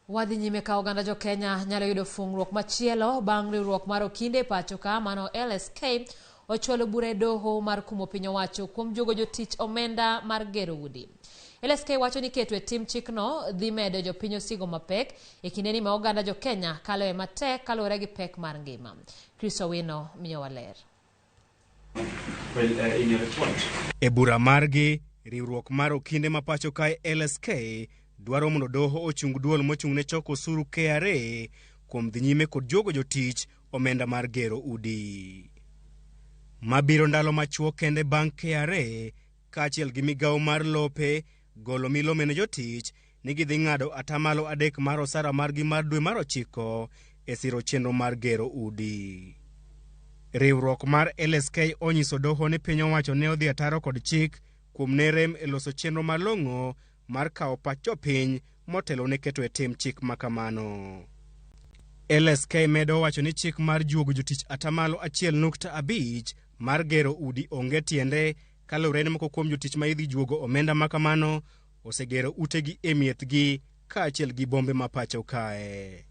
Wadhi nyime ka oganda jo Kenya nyalo yudo fungruok machielo bang' riwruok mar okinde pacho ka mano LSK ochwalo bura e doho mar kumo piny owacho kuom juogo jotich omenda mar gero udi. LSK wacho ni keto e tim chikno dhi medo jopiny osigo mapek e kindeni ma oganda jo Kenya kalo e matek kaluwore gi pek mar ngima. Chris Owino miyo waler. E bura margi, riwruok mar okinde ma pacho kae LSK dwaro mondo doho ochung duol mochung ne choko osuru KRA kuom dhi nyime kod juogo jotich omenda mar gero udi. Mabiro ndalo machuo kende bang' KRA kaachiel gi migawo mar lope golo milome ne jotich ni gidhi ng'ado atamalo 3 mar osara margi mar dwe mar 9 e siro chenro mar gero udi. Riwruok mar LSK onyiso doho ni piny owacho ne odhi ataro kod chik kuom nerem e loso chenro malong'o mar kawo pach jopiny motelo ne keto e tim chik makamano. LSK medo wacho ni chik mar juogo jotich atamalo 1.5 mar gero udi onge tiende kaluwore ni moko kuom jotich ma idhi juogo omenda makamano osegero utegi e miethgi kaachiel gi bombe ma pacho kae.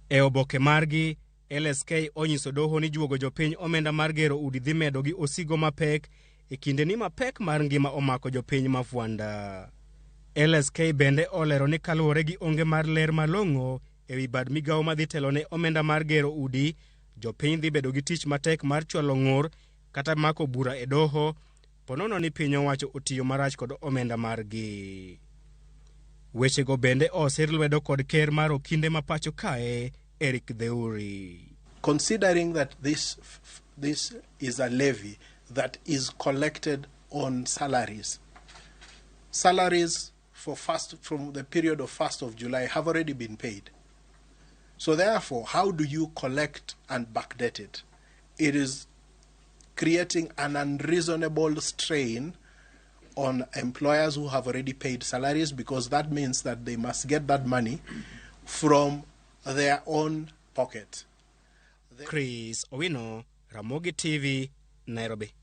E oboke margi, LSK onyiso doho ni juogo jopiny omenda mar gero udi dhi medo gi osigo mapek e kindeni mapek mar ngima omako jopiny mafuanda. LSK bende olero ni kaluwore gi onge mar ler malong'o e wi bad migawo madhi telo ne omenda mar gero udi, jopiny dhi bedo gi tich matek mar chwalo ng'ur kata mako bura e doho, ponono ni piny owacho otiyo marach kod omenda margi. Wechego bende osir lwedo kod ker mar okinde ma pacho kae, Eric Theuri. Considering that this is a levy that is collected on salaries. Salaries from the period of 1st of July have already been paid. So therefore, how do you collect and backdate it? It is creating an unreasonable strain on employers who have already paid salaries, because that means that they must get that money from their own pocket. Chris Owino, Ramogi TV, Nairobi.